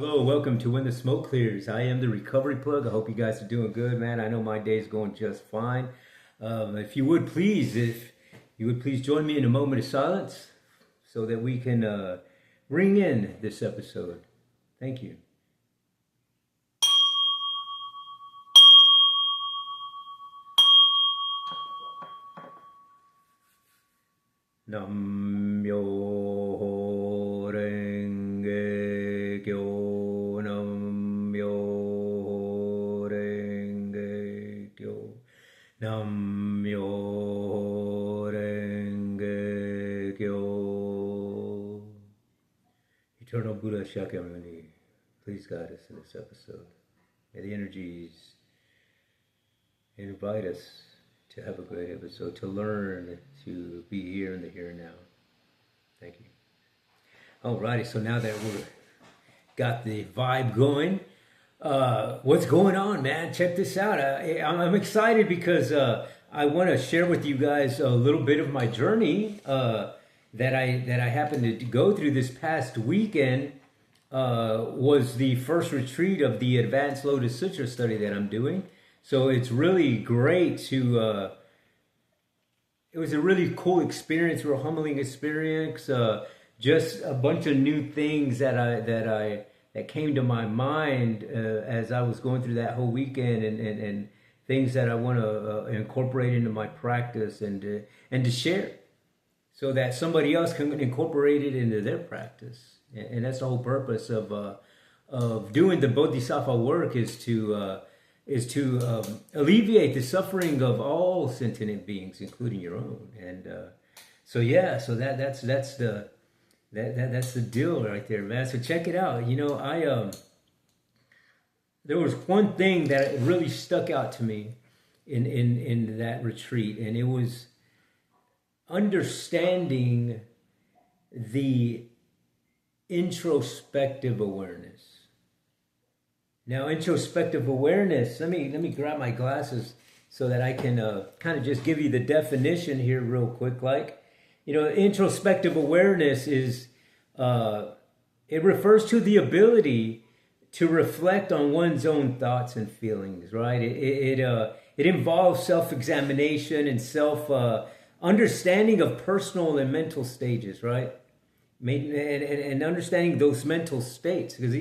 Hello, welcome to When the Smoke Clears. I am the Recovery Plug. I hope you guys are doing good, man. I know my day is going just fine. If you would please join me in a moment of silence so that we can ring in this episode. Thank you. Nam myo renge kyo, nam myo renge kyo, nam myo renge kyo. Eternal Buddha Shakyamuni, please guide us in this episode. May the energies invite us to have a great episode, to learn, to be here in the here and now. Thank you. Alrighty, so now that we've got the vibe going, what's going on, man? Check this out. I'm excited because I want to share with you guys a little bit of my journey that I happened to go through this past weekend. Was the first retreat of the Advanced Lotus Sutra study that I'm doing. So it's really great to, it was a really cool experience, real humbling experience. Just a bunch of new things that came to my mind as I was going through that whole weekend, and things that I want to incorporate into my practice and to share, so that somebody else can incorporate it into their practice. And that's the whole purpose of doing the Bodhisattva work, is to alleviate the suffering of all sentient beings, including your own. And so that's the deal right there, man. So check it out. There was one thing that really stuck out to me in that retreat, and it was understanding the introspective awareness. Now, introspective awareness, let me grab my glasses so that I can kind of just give you the definition here real quick. Introspective awareness is, it refers to the ability to reflect on one's own thoughts and feelings, right? It involves self-examination and self-understanding of personal and mental stages, right? And understanding those mental states, because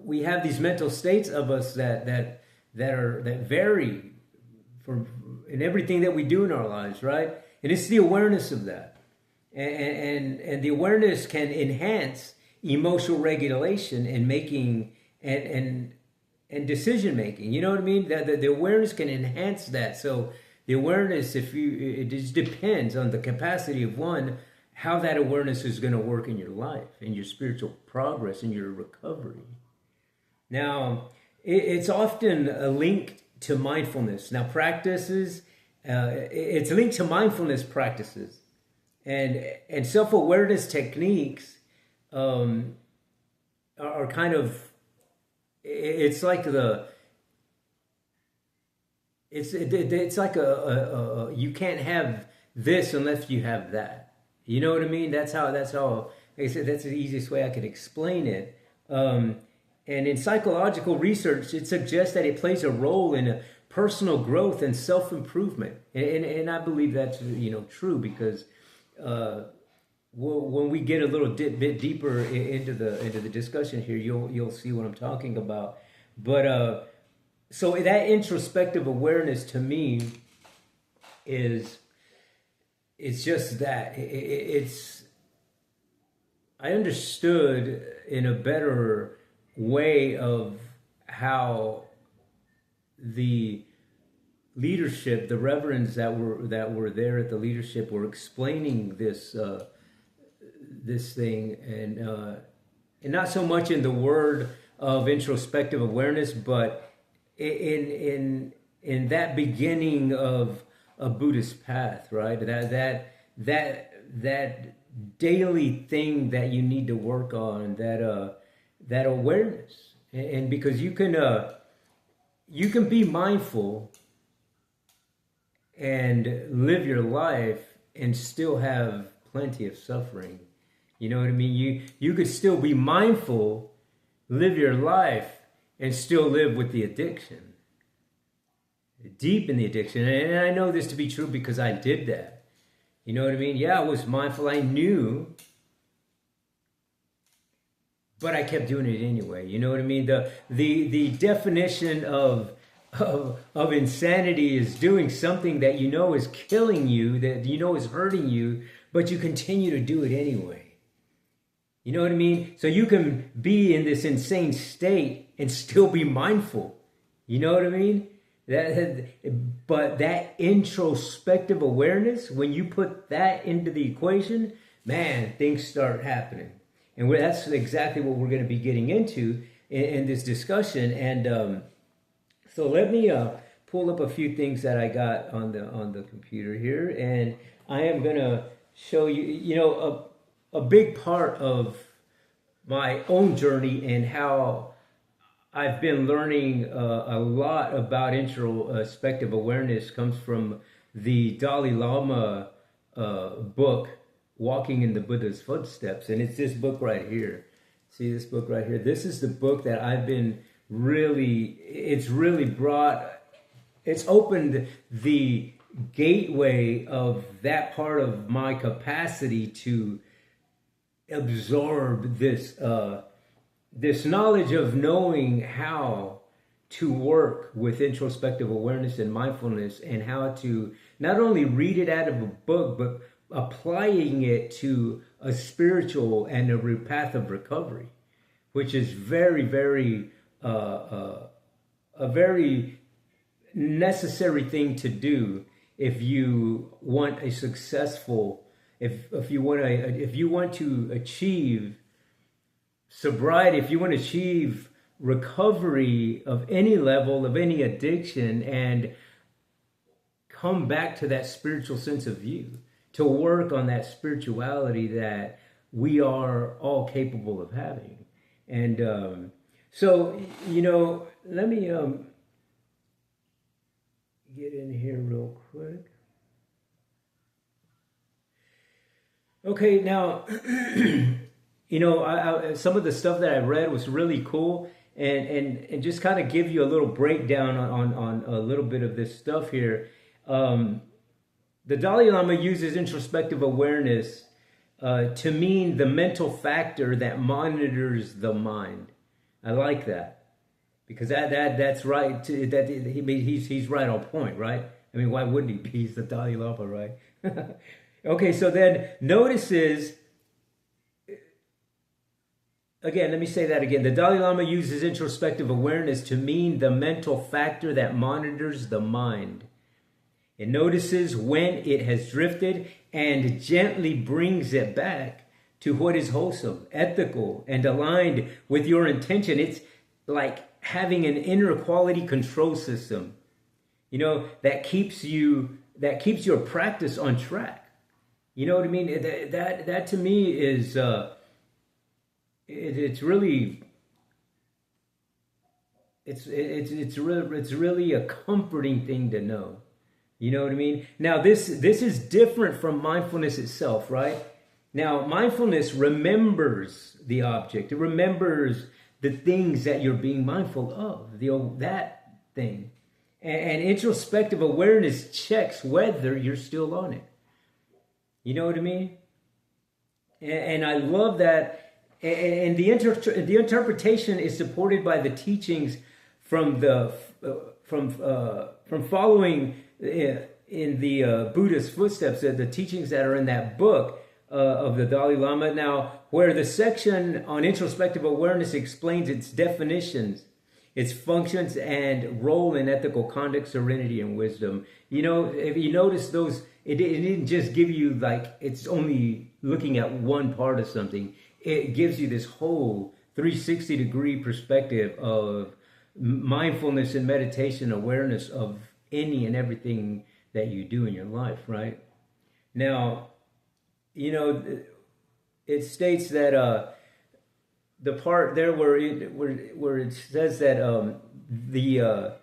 we have these mental states of us that vary in everything that we do in our lives, right? And it's the awareness of that, and the awareness can enhance emotional regulation and making and decision making. You know what I mean? That the awareness can enhance that. So the awareness, it just depends on the capacity of one, how that awareness is going to work in your life, in your spiritual progress, in your recovery. Now, it's often linked to mindfulness. Now, it's linked to mindfulness practices and self-awareness techniques are kind of, it's like it's like you can't have this unless you have that. You know what I mean? That's how, like I said, that's the easiest way I could explain it. And in psychological research, it suggests that it plays a role in personal growth and self-improvement. And I believe that's, true, because when we get a little bit deeper into the discussion here, you'll see what I'm talking about. But so that introspective awareness to me it's just that I understood in a better way of how the leadership, the reverends that were there at the leadership, were explaining this thing, and not so much in the word of introspective awareness, but in that beginning of a Buddhist path, right? That daily thing that you need to work on, that awareness, and because you can be mindful and live your life and still have plenty of suffering You know what I mean? You could still be mindful, live your life, and still live with the addiction. Deep in the addiction. And I know this to be true because I did that. You know what I mean? Yeah, I was mindful. I knew. But I kept doing it anyway. You know what I mean? The definition of insanity is doing something that you know is killing you, that you know is hurting you, but you continue to do it anyway. You know what I mean? So you can be in this insane state and still be mindful. You know what I mean? But that introspective awareness, when you put that into the equation, man, things start happening. And that's exactly what we're going to be getting into in this discussion. And so let me pull up a few things that I got on the computer here, and I am going to show you. You know, a big part of my own journey and how I've been learning a lot about introspective awareness comes from the Dali Llama book, Walking in the Buddha's Footsteps. And it's this book right here. See this book right here? This is the book that I've been it's opened the gateway of that part of my capacity to absorb this knowledge of knowing how to work with introspective awareness and mindfulness, and how to not only read it out of a book, but applying it to a spiritual and a path of recovery, which is very, very a very necessary thing to do if you want a successful, if you want to achieve sobriety, if you want to achieve recovery of any level, of any addiction, and come back to that spiritual sense of you, to work on that spirituality that we are all capable of having. And so, you know, let me get in here real quick. Okay, now, you know, some of the stuff that I read was really cool, and just kind of give you a little breakdown on a little bit of this stuff here. The Dalai Lama uses introspective awareness to mean the mental factor that monitors the mind. I like that, because that's right. He's right on point, right? I mean, why wouldn't he be? He's the Dalai Lama, right? Okay, so then notices. Again, let me say that again. The Dalai Lama uses introspective awareness to mean the mental factor that monitors the mind. It notices when it has drifted and gently brings it back to what is wholesome, ethical, and aligned with your intention. It's like having an inner quality control system, you know, that keeps your practice on track. You know what I mean? That to me is it's really a comforting thing to know. You know what I mean? Now this is different from mindfulness itself, right? Now mindfulness remembers the object. It remembers the things that you're being mindful of, that thing. And introspective awareness checks whether you're still on it. You know what I mean? And I love that. And the interpretation is supported by the teachings from following in the Buddha's footsteps, the teachings that are in that book of the Dalai Lama. Now, where the section on introspective awareness explains its definitions, its functions, and role in ethical conduct, serenity, and wisdom. You know, if you notice those, it didn't just give you like it's only looking at one part of something. It gives you this whole 360-degree perspective of mindfulness and meditation, awareness of any and everything that you do in your life, right? Now, you know, it states that the part there where it says that the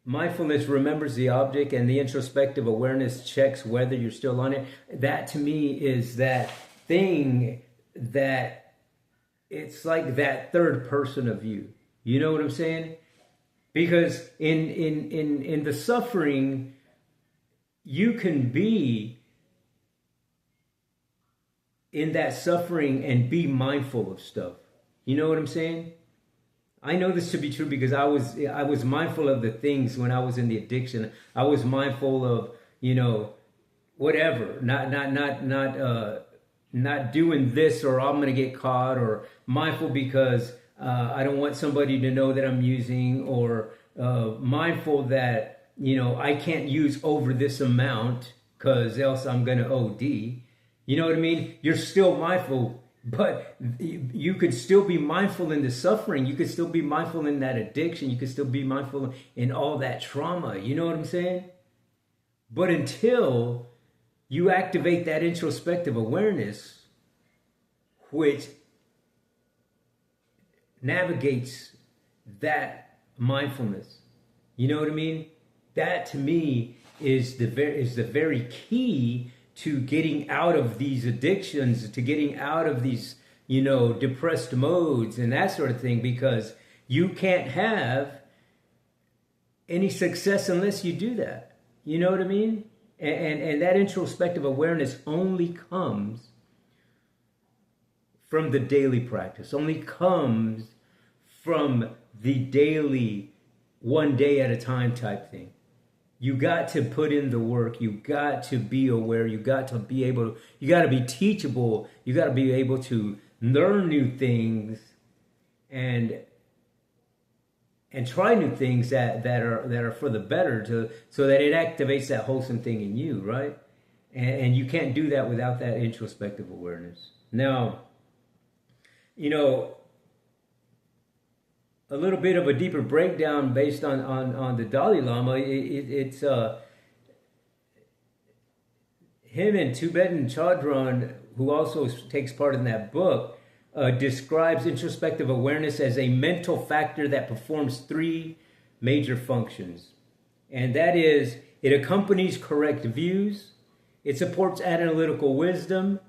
mindfulness remembers the object and the introspective awareness checks whether you're still on it. That to me is that thing that it's like that third person of you. You know what I'm saying? Because in the suffering, you can be in that suffering and be mindful of stuff. You know what I'm saying? I know this to be true because I was mindful of the things when I was in the addiction. I was mindful of, whatever, not doing this, or I'm gonna get caught, or mindful because I don't want somebody to know that I'm using, or mindful that I can't use over this amount because else I'm gonna OD. You know what I mean? You're still mindful, but you could still be mindful in the suffering. You could still be mindful in that addiction. You could still be mindful in all that trauma. You know what I'm saying? But until you activate that introspective awareness, which navigates that mindfulness, you know what I mean? That to me is the very key to getting out of these addictions, to getting out of these, depressed modes and that sort of thing, because you can't have any success unless you do that. You know what I mean? And that introspective awareness only comes from the daily practice, only comes from the daily, one day at a time type thing. You got to put in the work. You got to be aware. You got to be able. You got to be teachable. You got to be able to learn new things, and try new things that are for the better, so that it activates that wholesome thing in you, right? And you can't do that without that introspective awareness. Now, a little bit of a deeper breakdown based on the Dalai Lama. It's him and Tibetan Chodron, who also takes part in that book, describes introspective awareness as a mental factor that performs three major functions. And that is, it accompanies correct views, it supports analytical wisdom,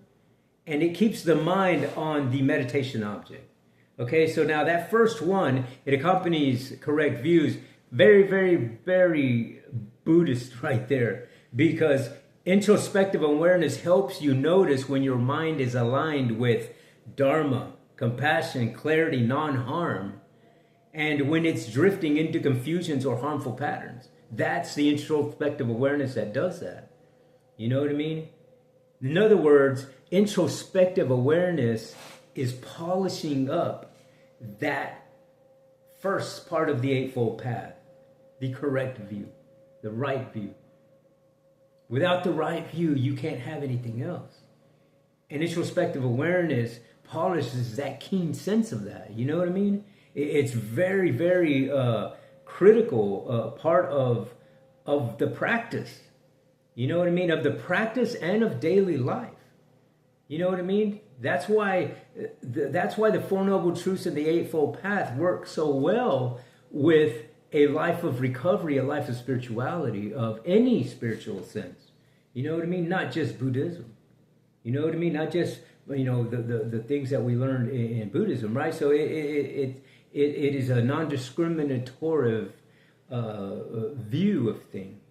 and it keeps the mind on the meditation object. Okay, so now that first one, it accompanies correct views. Very, very, very Buddhist right there. Because introspective awareness helps you notice when your mind is aligned with Dharma, compassion, clarity, non-harm, and when it's drifting into confusions or harmful patterns. That's the introspective awareness that does that. You know what I mean? In other words, introspective awareness is polishing up that first part of the Eightfold Path, the correct view, the right view. Without the right view, you can't have anything else. And introspective awareness polishes that keen sense of that. You know what I mean? It's very, very critical part of the practice. You know what I mean? Of the practice and of daily life. You know what I mean? That's why the Four Noble Truths and the Eightfold Path work so well with a life of recovery, a life of spirituality, of any spiritual sense. You know what I mean? Not just Buddhism. You know what I mean? Not just, the things that we learned in Buddhism, right? So it is a non-discriminatory view of things.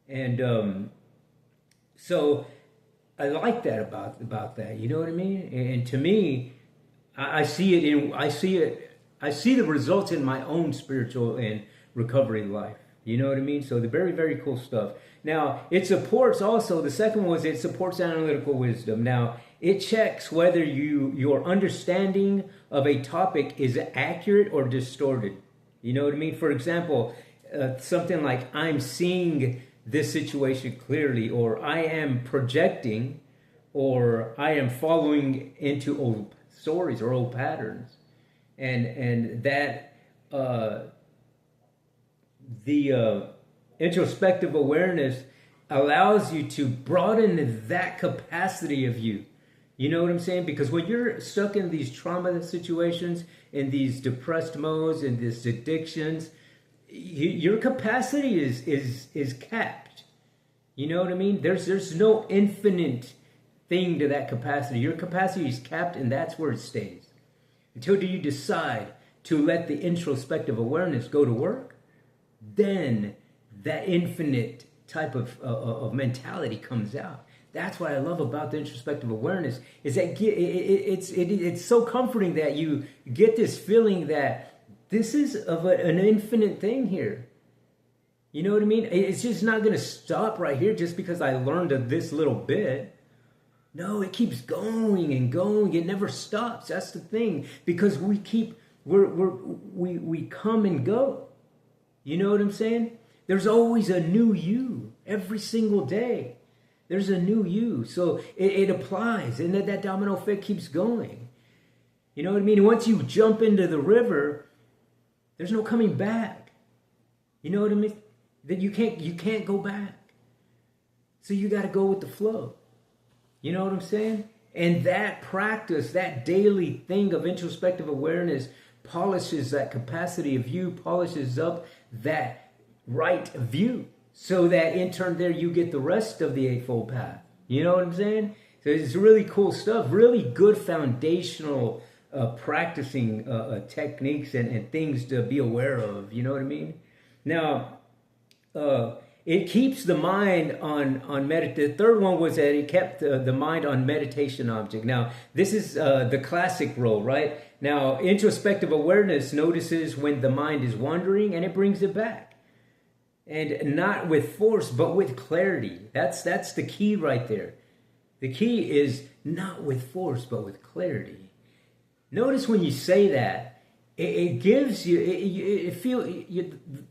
And so I like that about that. You know what I mean? And to me, I see the results in my own spiritual and recovery life. You know what I mean? So the very, very cool stuff. Now, it supports also, the second one was it supports analytical wisdom. Now, it checks whether your understanding of a topic is accurate or distorted. You know what I mean? For example, something like, I'm seeing this situation clearly, or I am projecting, or I am following into old stories or old patterns. And that the introspective awareness allows you to broaden that capacity of you. You know what I'm saying? Because when you're stuck in these trauma situations, in these depressed modes, in these addictions, your capacity is capped. You know what I mean? There's no infinite thing to that capacity. Your capacity is capped, and that's where it stays. Until you decide to let the introspective awareness go to work, then that infinite type of mentality comes out. That's what I love about the introspective awareness, is that it's so comforting that you get this feeling that this is of an infinite thing here. You know what I mean? It's just not going to stop right here just because I learned this little bit. No, it keeps going and going. It never stops. That's the thing, because we come and go. You know what I'm saying? There's always a new you every single day. There's a new you. So it applies, and that domino effect keeps going. You know what I mean? Once you jump into the river, there's no coming back. You know what I mean? That you can't go back. So you got to go with the flow. You know what I'm saying? And that practice, that daily thing of introspective awareness, polishes that capacity of view, polishes up that right view, so that in turn there you get the rest of the Eightfold Path. You know what I'm saying? So it's really cool stuff, really good foundational practicing techniques and things to be aware of. You know what I mean? Now, it keeps the mind on meditation. The third one was that it kept the mind on meditation object. Now, this is the classic role, right? Now, introspective awareness notices when the mind is wandering, and it brings it back. And not with force, but with clarity. That's the key right there. The key is not with force, but with clarity. Notice when you say that, it gives you,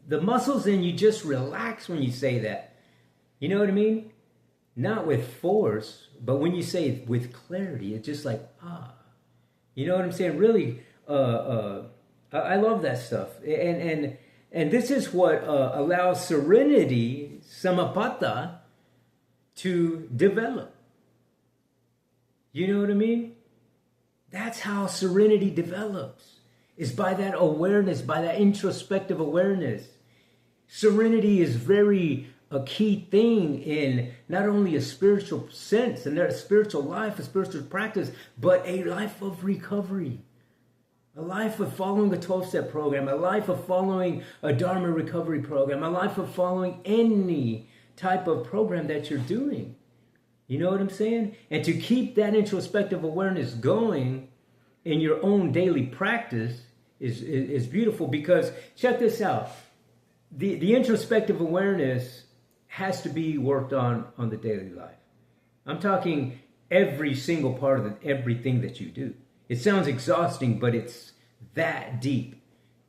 the muscles in you just relax when you say that. You know what I mean? Not with force, but when you say it with clarity, it's just like, You know what I'm saying? Really, I love that stuff. And this is what allows serenity, samapata, to develop. You know what I mean? That's how serenity develops, is by that awareness, by that introspective awareness. Serenity is a key thing in not only a spiritual sense and a spiritual life, a spiritual practice, but a life of recovery. A life of following a 12-step program, a life of following a Dharma recovery program, a life of following any type of program that you're doing. You know what I'm saying? And to keep that introspective awareness going in your own daily practice is beautiful, because check this out. The introspective awareness has to be worked on the daily life. I'm talking every single part of everything that you do. It sounds exhausting, but it's that deep.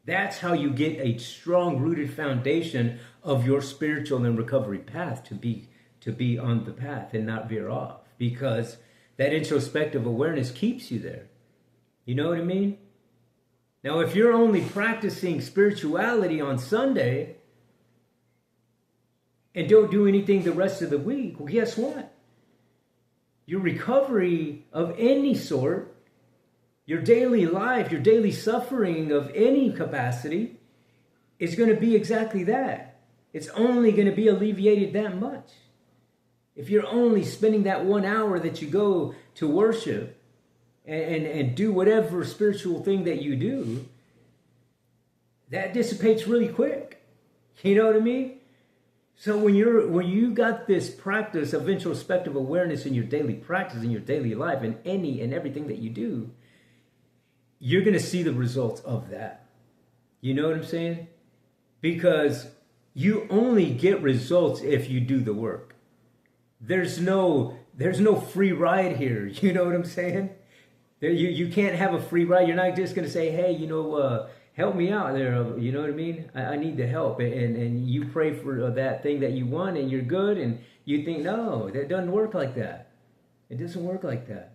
That's how you get a strong rooted foundation of your spiritual and recovery path to be on the path and not veer off, because that introspective awareness keeps you there. You know what I mean? Now, if you're only practicing spirituality on Sunday and don't do anything the rest of the week, well, guess what? Your recovery of any sort, your daily life, your daily suffering of any capacity is going to be exactly that. It's only going to be alleviated that much. If you're only spending that 1 hour that you go to worship and do whatever spiritual thing that you do, that dissipates really quick. You know what I mean? So when you got this practice of introspective awareness in your daily practice, in your daily life, in any and everything that you do, you're going to see the results of that. You know what I'm saying? Because you only get results if you do the work. There's no free ride here. You know what I'm saying? You can't have a free ride. You're not just going to say, hey, help me out there. You know what I mean? I need the help. And you pray for that thing that you want and you're good. And you think, no, that doesn't work like that. It doesn't work like that.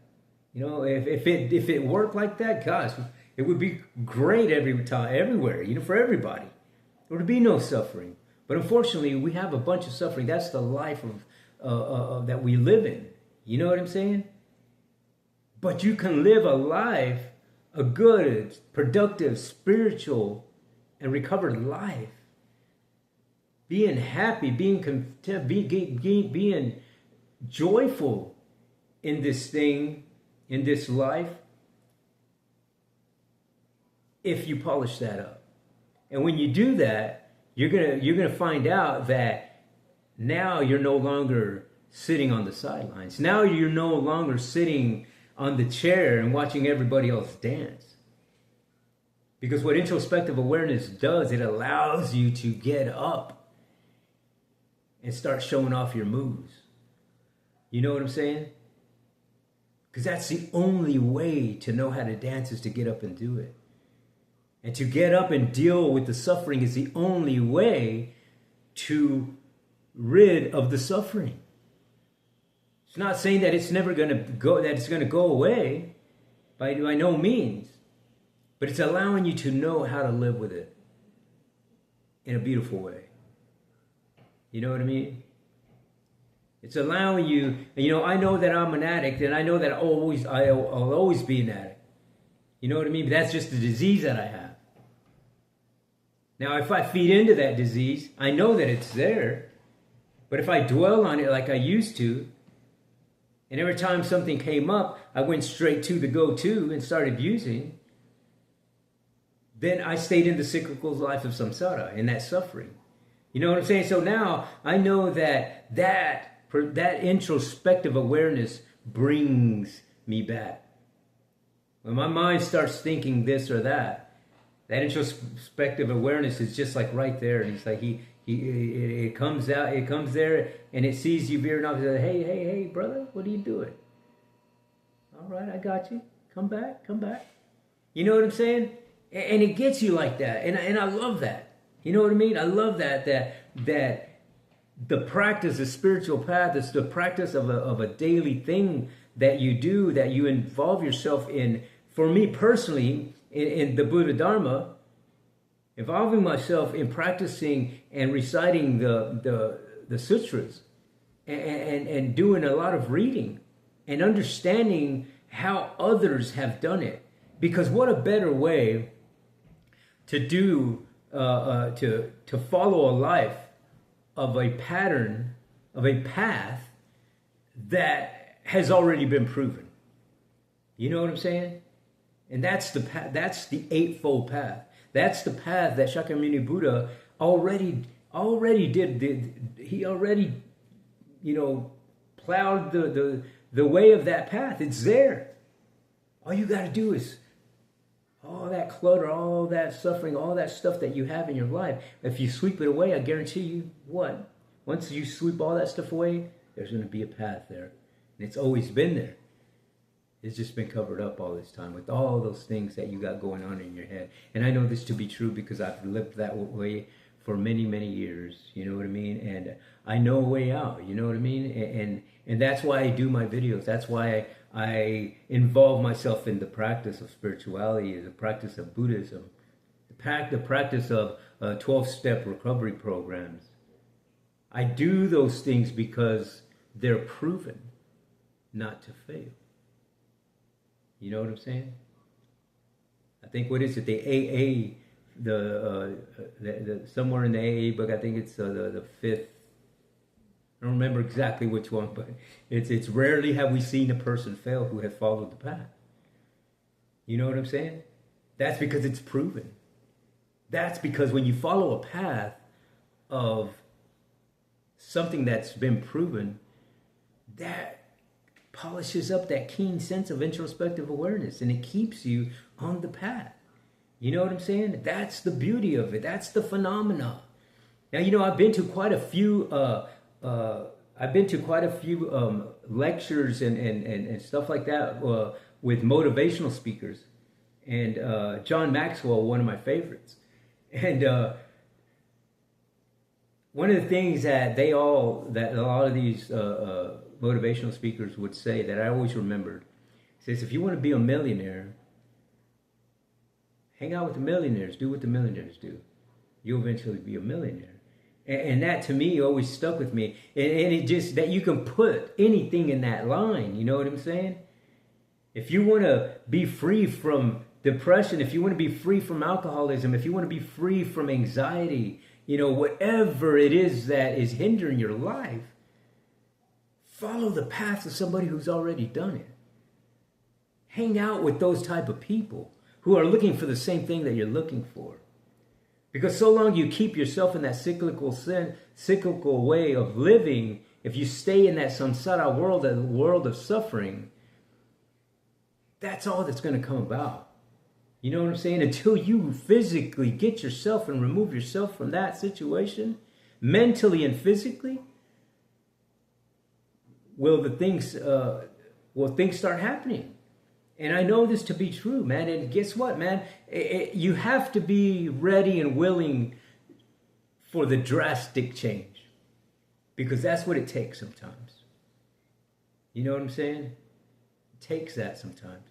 You know, if it worked like that, gosh, it would be great everywhere, for everybody. There would be no suffering. But unfortunately, we have a bunch of suffering. That's the life of that we live in. You know what I'm saying? But you can live a life, a good, productive, spiritual, and recovered life. Being happy, being content, being joyful in this thing, in this life, if you polish that up. And when you do that, you're gonna find out that now you're no longer sitting on the sidelines. Now you're no longer sitting on the chair and watching everybody else dance. Because what introspective awareness does, it allows you to get up and start showing off your moves. You know what I'm saying? Because that's the only way to know how to dance, is to get up and do it. And to get up and deal with the suffering is the only way to rid of the suffering. It's not saying that it's never going to go, that it's going to go away, by no means. But it's allowing you to know how to live with it in a beautiful way. You know what I mean? It's allowing you, I know that I'm an addict, and I know that I'll always be an addict. You know what I mean? But that's just the disease that I have. Now, if I feed into that disease, I know that it's there. But if I dwell on it like I used to, and every time something came up, I went straight to the go-to and started using, then I stayed in the cyclical life of samsara, in that suffering. You know what I'm saying? So now I know that introspective awareness brings me back. When my mind starts thinking this or that introspective awareness is just like right there. And it's like it comes out, it comes there, and it sees you veering off. It says, hey, brother, what are you doing? All right, I got you. Come back. You know what I'm saying? And it gets you like that. And I love that. You know what I mean? I love that the practice, the spiritual path, is the practice of a daily thing that you do, that you involve yourself in. For me personally, in the Buddha Dharma, involving myself in practicing and reciting the sutras, and doing a lot of reading and understanding how others have done it. Because what a better way to do, to follow a life of a pattern, of a path that has already been proven. You know what I'm saying? And that's the path, that's the eightfold path. That's the path that Shakyamuni Buddha already did. He already, plowed the way of that path. It's there. All you got to do is, all that clutter, all that suffering, all that stuff that you have in your life, if you sweep it away, I guarantee you what? Once you sweep all that stuff away, there's going to be a path there. And it's always been there. It's just been covered up all this time with all those things that you got going on in your head. And I know this to be true because I've lived that way for many, many years. You know what I mean? And I know a way out. You know what I mean? And that's why I do my videos. That's why I involve myself in the practice of spirituality, the practice of Buddhism, the practice of 12-step recovery programs. I do those things because they're proven not to fail. You know what I'm saying? I think, what is it? The AA, the somewhere in the AA book, I think it's the fifth. I don't remember exactly which one, but it's rarely have we seen a person fail who has followed the path. You know what I'm saying? That's because it's proven. That's because when you follow a path of something that's been proven, that polishes up that keen sense of introspective awareness, and it keeps you on the path. You know what I'm saying? That's the beauty of it. That's the phenomena. Now, I've been to quite a few lectures and stuff like that with motivational speakers, and John Maxwell, one of my favorites. And one of the things that a lot of these motivational speakers would say, that I always remembered, says, if you want to be a millionaire, hang out with the millionaires, do what the millionaires do. You'll eventually be a millionaire. And that, to me, always stuck with me. And it just, that you can put anything in that line. You know what I'm saying? If you want to be free from depression, if you want to be free from alcoholism, if you want to be free from anxiety, whatever it is that is hindering your life, Follow the path of somebody who's already done it. Hang out with those type of people who are looking for the same thing that you're looking for. Because so long you keep yourself in that cyclical way of living, if you stay in that samsara world, that world of suffering, that's all that's going to come about. You know what I'm saying? Until you physically get yourself and remove yourself from that situation, mentally and physically, will things start happening. And I know this to be true, man. And guess what, man? You have to be ready and willing for the drastic change, because that's what it takes sometimes. You know what I'm saying? It takes that sometimes.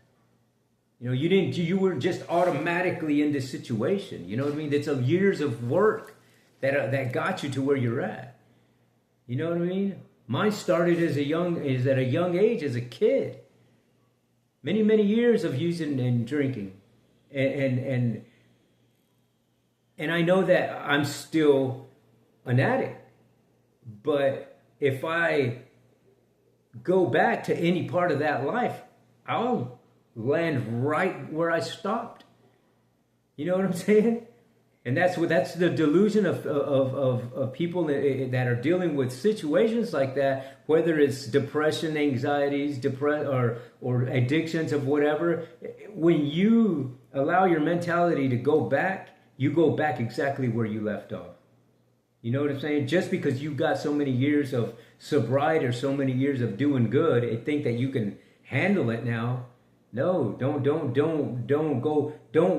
You know, you weren't just automatically in this situation. You know what I mean? It's years of work that got you to where you're at. You know what I mean? Mine started at a young age, as a kid. Many, many years of using and drinking. And I know that I'm still an addict. But if I go back to any part of that life, I'll land right where I stopped. You know what I'm saying? And that's the delusion of people that are dealing with situations like that, whether it's depression, anxieties, or addictions of whatever. When you allow your mentality to go back, you go back exactly where you left off. You know what I'm saying? Just because you got so many years of sobriety or so many years of doing good and think that you can handle it now. No, don't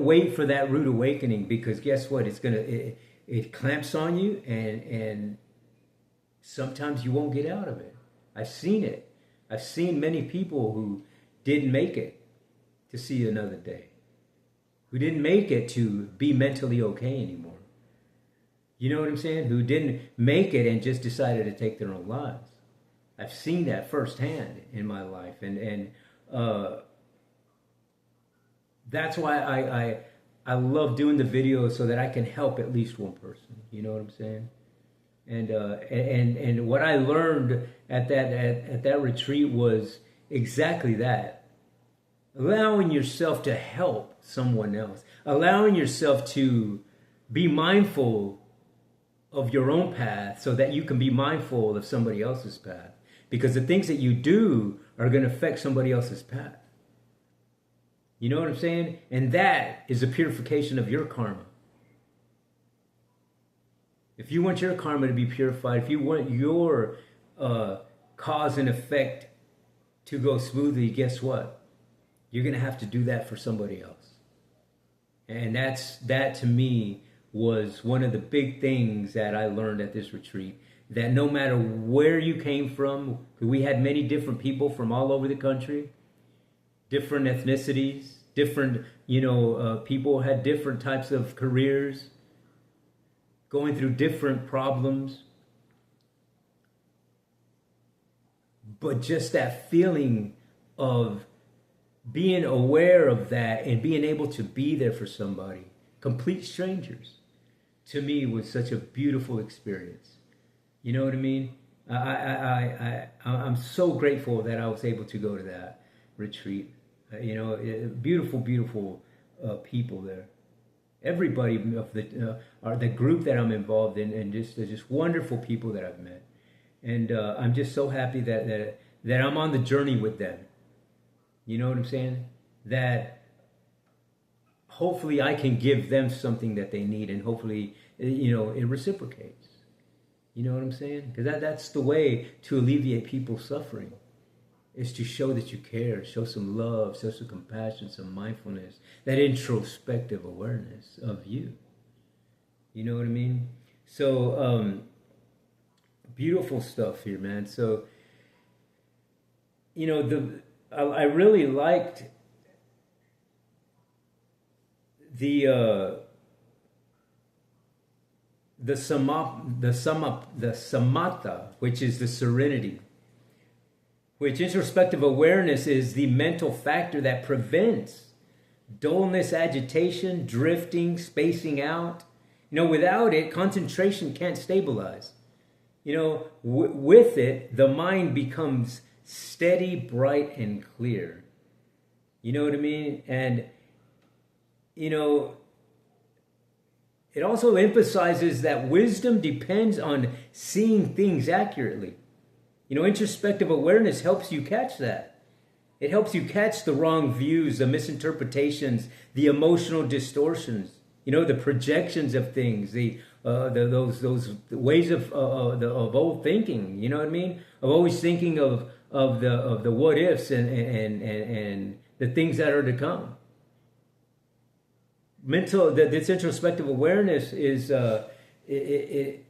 wait for that rude awakening, because guess what? It clamps on you, and sometimes you won't get out of it. I've seen it. I've seen many people who didn't make it to see another day, who didn't make it to be mentally okay anymore. You know what I'm saying? Who didn't make it and just decided to take their own lives. I've seen that firsthand in my life, and that's why I love doing the videos, so that I can help at least one person. You know what I'm saying? And what I learned at that retreat was exactly that. Allowing yourself to help someone else. Allowing yourself to be mindful of your own path, so that you can be mindful of somebody else's path. Because the things that you do are going to affect somebody else's path. You know what I'm saying? And that is a purification of your karma. If you want your karma to be purified, if you want your cause and effect to go smoothly, guess what? You're going to have to do that for somebody else. And that to me was one of the big things that I learned at this retreat. That no matter where you came from, we had many different people from all over the country. Different ethnicities, different, people had different types of careers, going through different problems. But just that feeling of being aware of that and being able to be there for somebody, complete strangers, to me was such a beautiful experience. You know what I mean? I'm so grateful that I was able to go to that retreat. Beautiful, beautiful people there. Everybody of the group that I'm involved in, and just wonderful people that I've met. And I'm just so happy that I'm on the journey with them. You know what I'm saying? That hopefully I can give them something that they need, and hopefully, it reciprocates. You know what I'm saying? Because that's the way to alleviate people's suffering. Is to show that you care, show some love, show some compassion, some mindfulness, that introspective awareness of you. You know what I mean? So, beautiful stuff here, man. So, I really liked the samatha, which is the serenity. Which introspective awareness is the mental factor that prevents dullness, agitation, drifting, spacing out. Without it, concentration can't stabilize. with it, the mind becomes steady, bright, and clear. You know what I mean? And, it also emphasizes that wisdom depends on seeing things accurately. Introspective awareness helps you catch that. It helps you catch the wrong views, the misinterpretations, the emotional distortions, the projections of things, those ways of old thinking. You know what I mean? Of always thinking of the what ifs and the things that are to come. This introspective awareness is it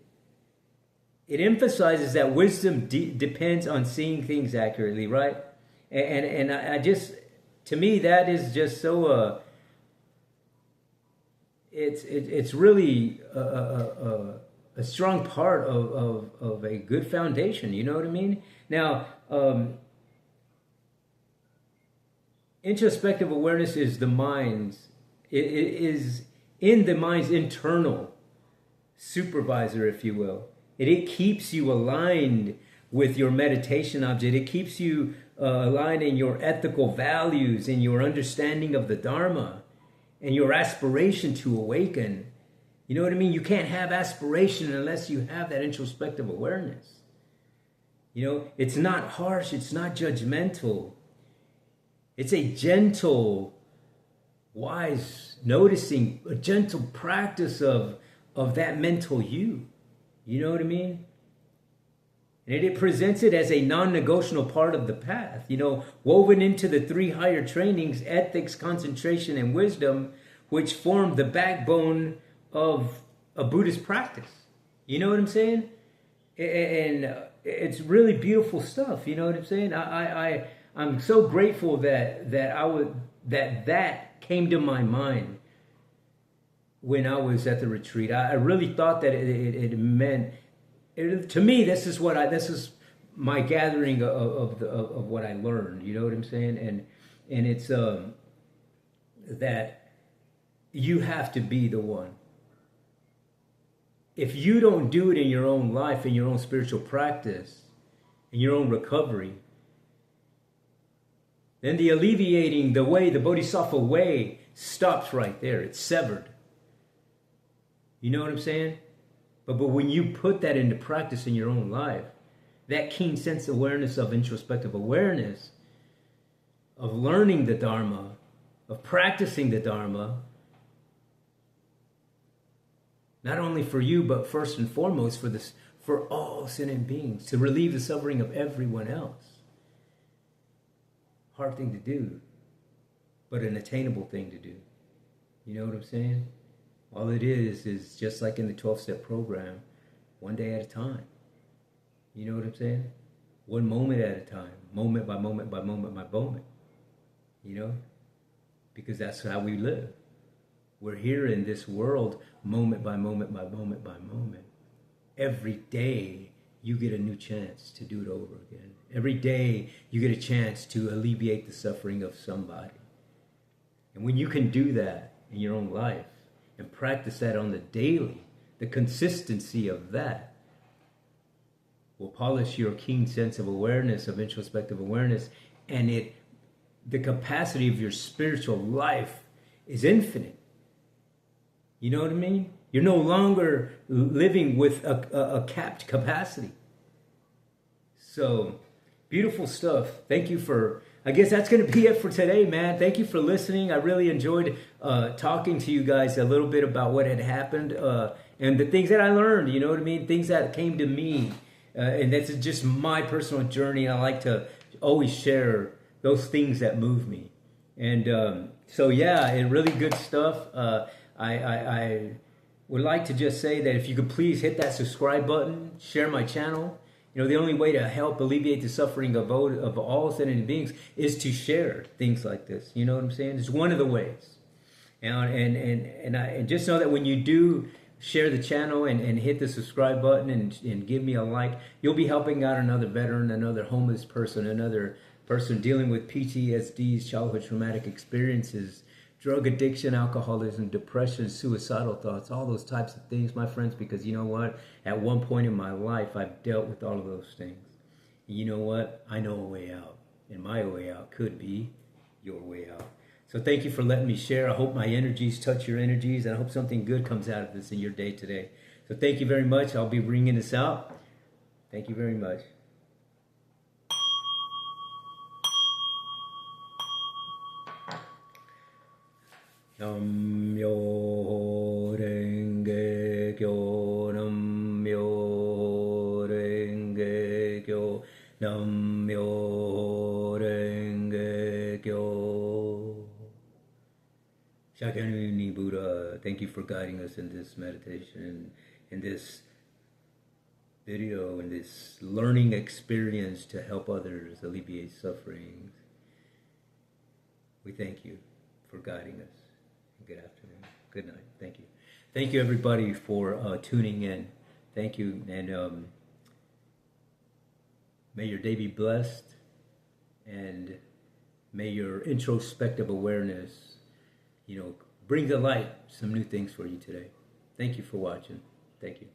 emphasizes that wisdom depends on seeing things accurately, right? And I just, to me, that is just so it's really a strong part of a good foundation. You know what I mean? Now, introspective awareness is the mind's. It is in the mind's internal supervisor, if you will. It keeps you aligned with your meditation object. It keeps you aligned in your ethical values, in your understanding of the Dharma, and your aspiration to awaken. You know what I mean? You can't have aspiration unless you have that introspective awareness. It's not harsh. It's not judgmental. It's a gentle, wise noticing, a gentle practice of that mental you. You know what I mean? And it presents it as a non-negotiable part of the path, woven into the 3 higher trainings: ethics, concentration, and wisdom, which form the backbone of a Buddhist practice. You know what I'm saying? And it's really beautiful stuff. You know what I'm saying? I'm so grateful that came to my mind when I was at the retreat. I really thought that it meant, to me, this is my gathering of what I learned. You know what I'm saying? And it's that you have to be the one. If you don't do it in your own life, in your own spiritual practice, in your own recovery, then the alleviating, the way, the bodhisattva way, stops right there. It's severed. You know what I'm saying? But when you put that into practice in your own life, that keen sense awareness of introspective awareness, of learning the Dharma, of practicing the Dharma, not only for you, but first and foremost for all sentient beings, to relieve the suffering of everyone else. Hard thing to do, but an attainable thing to do. You know what I'm saying? All it is just like in the 12-step program, one day at a time. You know what I'm saying? One moment at a time, moment by moment by moment by moment. Because that's how we live. We're here in this world, moment by moment by moment by moment. Every day, you get a new chance to do it over again. Every day, you get a chance to alleviate the suffering of somebody. And when you can do that in your own life and practice that on the daily, the consistency of that will polish your keen sense of awareness, of introspective awareness, and the capacity of your spiritual life is infinite. You know what I mean? You're no longer living with a capped capacity. So, beautiful stuff. Thank you I guess that's going to be it for today, man. Thank you for listening. I really enjoyed talking to you guys a little bit about what had happened and the things that I learned, you know what I mean? Things that came to me. And that's just my personal journey. I like to always share those things that move me. And so, yeah, and really good stuff. I would like to just say that if you could please hit that subscribe button, share my channel. The only way to help alleviate the suffering of all sentient beings is to share things like this. You know what I'm saying? It's one of the ways. And just know that when you do share the channel and hit the subscribe button and give me a like, you'll be helping out another veteran, another homeless person, another person dealing with PTSDs, childhood traumatic experiences, drug addiction, alcoholism, depression, suicidal thoughts, all those types of things, my friends, because you know what? At one point in my life, I've dealt with all of those things. And you know what? I know a way out. And my way out could be your way out. So thank you for letting me share. I hope my energies touch your energies, and I hope something good comes out of this in your day today. So thank you very much. I'll be ringing this out. Thank you very much. Nam-myo renge kyo, Nam-myo renge kyo, Nam-myo renge kyo. Shakyamuni Buddha, thank you for guiding us in this meditation, in this video, in this learning experience to help others alleviate sufferings. We thank you for guiding us. Good afternoon. Good night. Thank you. Thank you, everybody, for tuning in. Thank you. And may your day be blessed. And may your introspective awareness, bring to light some new things for you today. Thank you for watching. Thank you.